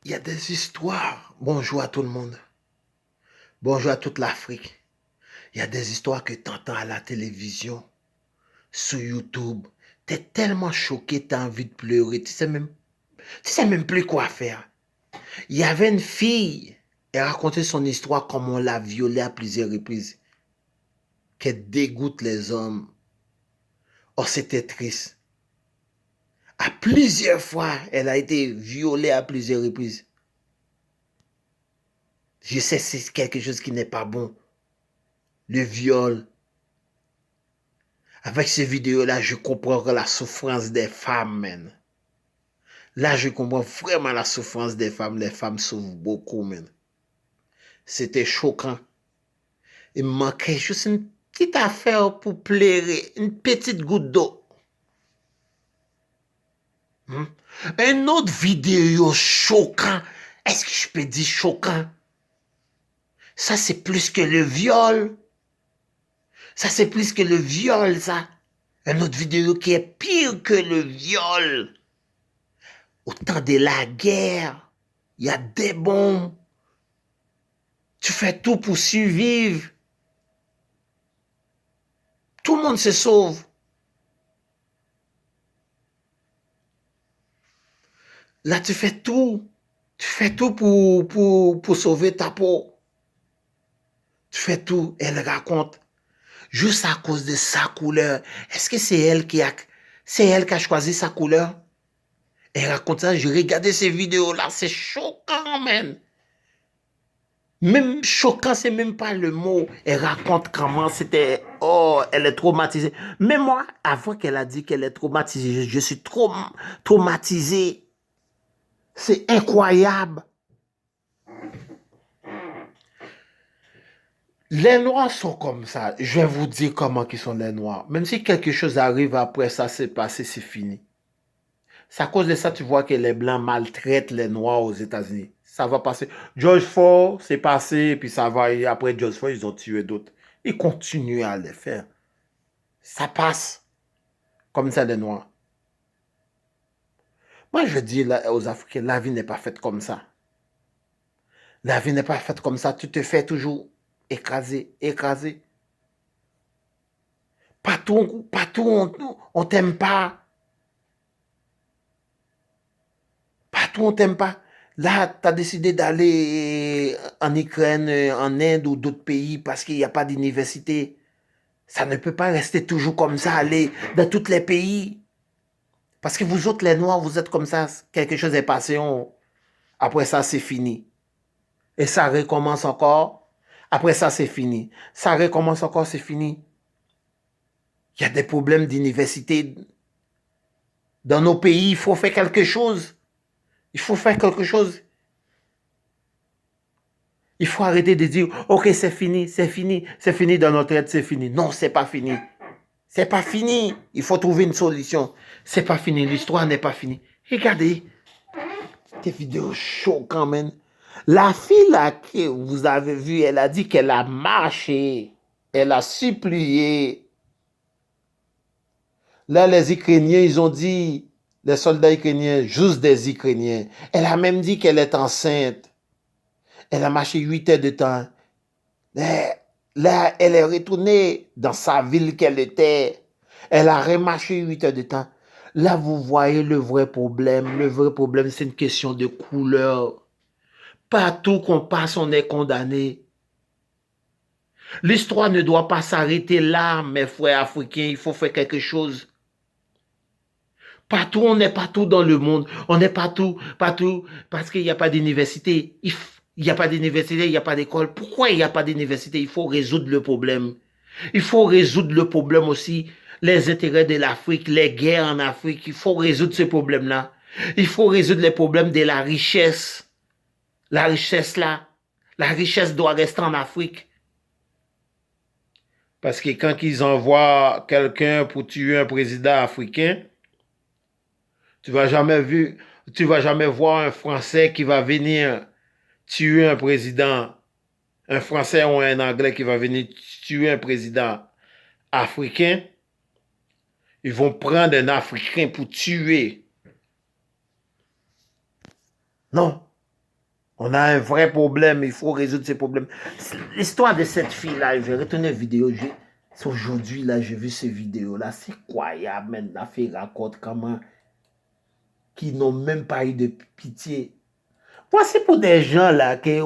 Il y a des histoires. Bonjour à tout le monde. Bonjour à toute l'Afrique. Il y a des histoires que tu entends à la télévision, sur YouTube. Tu es tellement choqué, tu as envie de pleurer. Tu sais même plus quoi faire. Il y avait une fille, elle racontait son histoire comme on l'a violée à plusieurs reprises. Qu'elle dégoûte les hommes. Oh, c'était triste. À plusieurs fois, elle a été violée à plusieurs reprises. Je sais, c'est quelque chose qui n'est pas bon. Le viol. Avec ces vidéos-là, je comprends la souffrance des femmes, man. Là, je comprends vraiment la souffrance des femmes. Les femmes souffrent beaucoup, man. C'était choquant. Il me manquait juste une petite affaire pour pleurer. Une petite goutte d'eau. Une autre vidéo choquant. Est-ce que je peux dire choquant? Ça, c'est plus que le viol. Ça, c'est plus que le viol, ça. Une autre vidéo qui est pire que le viol. Au temps de la guerre, il y a des bombes. Tu fais tout pour survivre. Tout le monde se sauve. Là, tu fais tout. Tu fais tout pour sauver ta peau. Tu fais tout. Elle raconte. Juste à cause de sa couleur. Est-ce que c'est elle qui a choisi sa couleur? Elle raconte ça. J'ai regardé ces vidéos-là. C'est choquant, man. Même choquant, c'est même pas le mot. Elle raconte comment c'était. Oh, elle est traumatisée. Mais moi, avant qu'elle a dit qu'elle est traumatisée, je suis traumatisé. C'est incroyable. Les Noirs sont comme ça. Je vais vous dire comment ils sont les Noirs. Même si quelque chose arrive après ça, c'est passé, c'est fini. C'est à cause de ça, tu vois que les Blancs maltraitent les Noirs aux États-Unis. Ça va passer. George Floyd, c'est passé, et puis ça va. Et après George Floyd, ils ont tué d'autres. Ils continuent à les faire. Ça passe. Comme ça, les Noirs. Moi, je dis aux Africains, la vie n'est pas faite comme ça. La vie n'est pas faite comme ça. Tu te fais toujours écraser, écraser. Partout, on t'aime pas. Partout, on t'aime pas. Là, tu as décidé d'aller en Ukraine, en Inde ou d'autres pays parce qu'il n'y a pas d'université. Ça ne peut pas rester toujours comme ça, aller dans tous les pays. Parce que vous autres, les Noirs, vous êtes comme ça. Quelque chose est passé, après ça, c'est fini. Et ça recommence encore. Après ça, c'est fini. Ça recommence encore, c'est fini. Il y a des problèmes d'université dans nos pays. Il faut faire quelque chose. Il faut faire quelque chose. Il faut arrêter de dire, OK, c'est fini, c'est fini, c'est fini dans notre aide, c'est fini. Non, c'est pas fini. C'est pas fini. Il faut trouver une solution. C'est pas fini. L'histoire n'est pas finie. Regardez. Des vidéos choquantes, man. La fille là que vous avez vue, elle a dit qu'elle a marché. Elle a supplié. Là, les Ukrainiens, ils ont dit, les soldats ukrainiens, juste des Ukrainiens. Elle a même dit qu'elle est enceinte. Elle a marché 8 heures de temps. Là, elle est retournée dans sa ville qu'elle était. Elle a remarché 8 heures de temps. Là, vous voyez le vrai problème. Le vrai problème, c'est une question de couleur. Partout qu'on passe, on est condamné. L'histoire ne doit pas s'arrêter là, mes frères africains. Il faut faire quelque chose. Partout, on est partout dans le monde. On est partout, partout, parce qu'il n'y a pas d'université. Il n'y a pas d'université, il n'y a pas d'école. Pourquoi il n'y a pas d'université? Il faut résoudre le problème. Il faut résoudre le problème aussi, les intérêts de l'Afrique, les guerres en Afrique. Il faut résoudre ce problème-là. Il faut résoudre les problèmes de la richesse. La richesse là, la richesse doit rester en Afrique. Parce que quand ils envoient quelqu'un pour tuer un président africain, tu vas jamais vu, tu vas jamais voir un Français qui va venir tuer un président, un Français ou un Anglais qui va venir tuer un président africain. Ils vont prendre un Africain pour tuer. Non. On a un vrai problème, il faut résoudre ces problèmes. L'histoire de cette fille-là, je vais retourner une vidéo. Aujourd'hui, là, j'ai vu ces vidéos-là. C'est incroyable, man. La fille raconte comment qui n'ont même pas eu de pitié. Voici pour des gens là que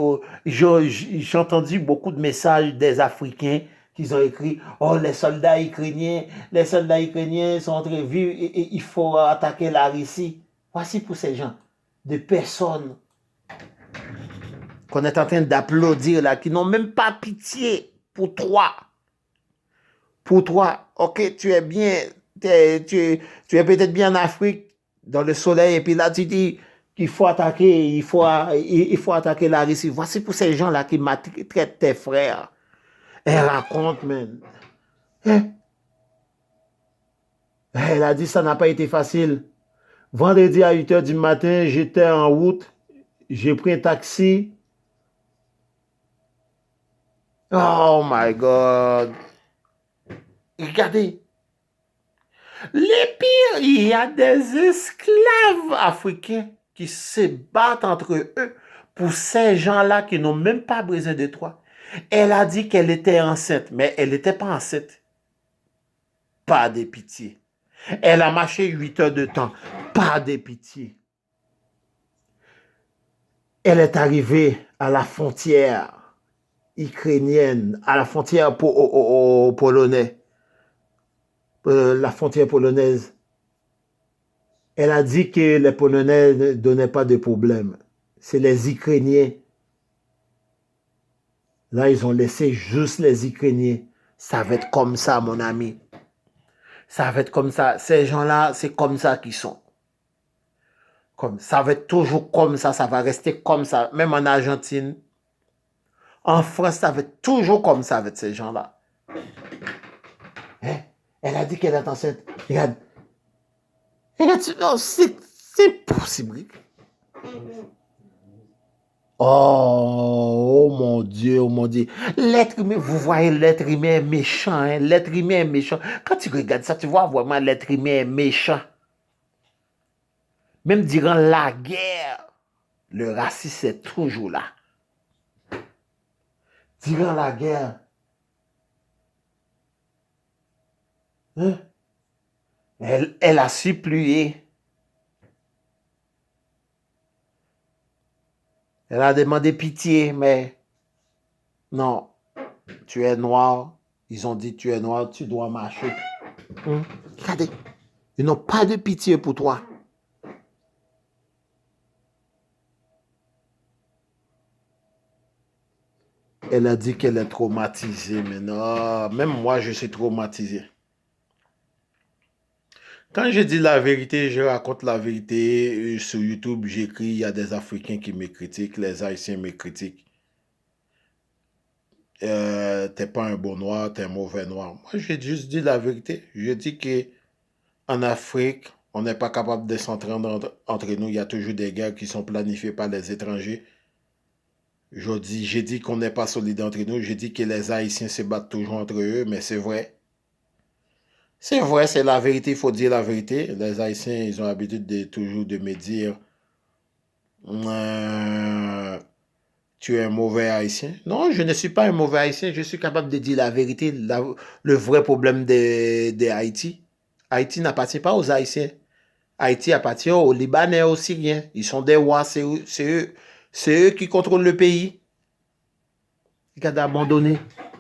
j'ai entendu beaucoup de messages des Africains qui ont écrit oh les soldats ukrainiens sont en train de vivre et il faut attaquer la Russie. Voici pour ces gens, des personnes qu'on est en train d'applaudir là, qui n'ont même pas pitié pour toi. Pour toi, ok, tu es bien, tu es peut-être bien en Afrique, dans le soleil, et puis là tu dis qu'il faut attaquer, il faut attaquer la Russie. Voici pour ces gens-là qui maltraitent tes frères. Elle raconte, man. Elle a dit ça n'a pas été facile. Vendredi à 8 h du matin, j'étais en route, j'ai pris un taxi. Oh my God. Regardez. Les pires, il y a des esclaves africains qui se battent entre eux pour ces gens-là qui n'ont même pas besoin de toi. Elle a dit qu'elle était enceinte, mais elle n'était pas enceinte. Pas de pitié. Elle a marché 8 heures de temps. Pas de pitié. Elle est arrivée à la frontière ukrainienne, à la frontière polonaise. La frontière polonaise. Elle a dit que les Polonais ne donnaient pas de problème. C'est les Ukrainiens. Là, ils ont laissé juste les Ukrainiens. Ça va être comme ça, mon ami. Ça va être comme ça. Ces gens-là, c'est comme ça qu'ils sont. Comme, ça va être toujours comme ça va rester comme ça. Même en Argentine, en France, ça va être toujours comme ça avec ces gens-là. Hein? Elle a dit qu'elle est enceinte. Regarde. Regarde, c'est possible. Oh mon Dieu, oh mon Dieu. L'être humain, vous voyez, l'être humain est méchant. Hein? L'être humain est méchant. Quand tu regardes ça, tu vois vraiment l'être humain est méchant. Même durant la guerre, le racisme est toujours là. Durant la guerre, hein? Elle a supplié. Elle a demandé pitié, mais non, tu es noir. Ils ont dit, tu es noir, tu dois marcher. Regardez, ils n'ont pas de pitié pour toi. Elle a dit qu'elle est traumatisée maintenant. Même moi, je suis traumatisé. Quand je dis la vérité, je raconte la vérité. Sur YouTube, j'écris, il y a des Africains qui me critiquent, les Haïtiens me critiquent. T'es pas un bon noir, t'es un mauvais noir. Moi, j'ai juste dit la vérité. Je dis que en Afrique, on n'est pas capable de s'entendre entre nous. Il y a toujours des guerres qui sont planifiées par les étrangers. J'ai dit qu'on n'est pas solidaires entre nous. J'ai dit que les Haïtiens se battent toujours entre eux, mais c'est vrai. C'est vrai, c'est la vérité, il faut dire la vérité. Les Haïtiens, ils ont l'habitude de toujours de me dire euh, tu es un mauvais Haïtien. Non, je ne suis pas un mauvais Haïtien, je suis capable de dire la vérité, le vrai problème de Haïti. Haïti n'appartient pas aux Haïtiens. Haïti appartient aux Libanais, aux Syriens. Ils sont des rois, c'est eux qui contrôlent le pays. Regarde, abandonné,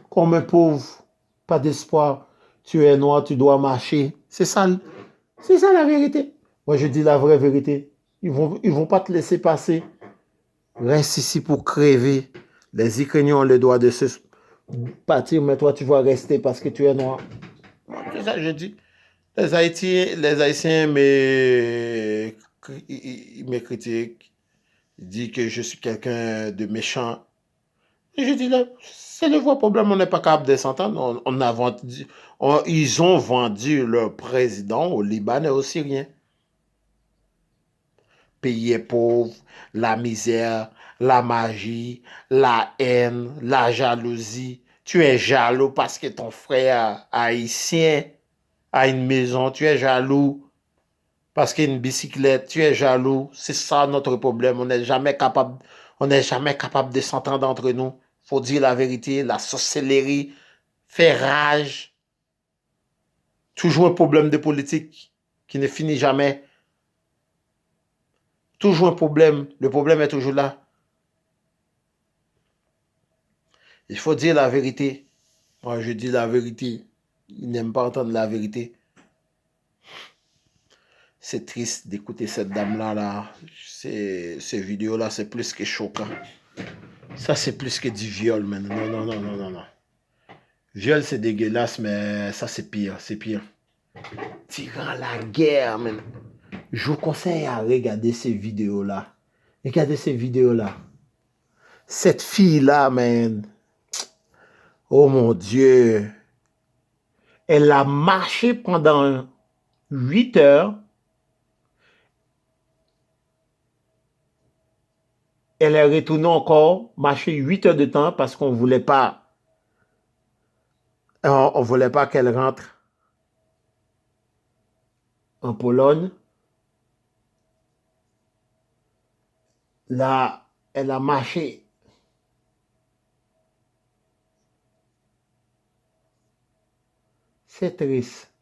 comme un pauvre, pas d'espoir. Tu es noir, tu dois marcher. C'est ça la vérité. Moi, je dis la vraie vérité. Ils vont pas te laisser passer. Reste ici pour crever. Les Ukrainiens ont le droit de se partir, mais toi, tu vas rester parce que tu es noir. C'est ça que je dis. Les Haïtiens ils me critiquent. Ils disent que je suis quelqu'un de méchant. Et je dis là, c'est le vrai problème, on n'est pas capable de s'entendre. Ils ont vendu leur président au Liban et aux Syriens. Pays est pauvre, la misère, la magie, la haine, la jalousie. Tu es jaloux parce que ton frère haïtien a une maison, tu es jaloux. parce qu'une bicyclette, tu es jaloux, c'est ça notre problème. On n'est jamais capable de s'entendre entre nous. Faut dire la vérité, la sorcellerie fait rage. Toujours un problème de politique qui ne finit jamais. Toujours un problème. Le problème est toujours là. Il faut dire la vérité. Moi, je dis la vérité. Ils n'aiment pas entendre la vérité. C'est triste d'écouter cette dame-là. Là. Ces vidéos-là, c'est plus que choquant. Ça, c'est plus que du viol, man. Non, non, non, non, non, non. Viol, c'est dégueulasse, mais ça, c'est pire. C'est pire. Tirant la guerre, man. Je vous conseille à regarder ces vidéos-là. Regardez ces vidéos-là. Cette fille-là, man. Oh mon Dieu. Elle a marché pendant 8 heures. Elle est retournée encore marcher 8 heures de temps parce qu'on voulait pas, on voulait pas qu'elle rentre en Pologne. Là, elle a marché. C'est triste.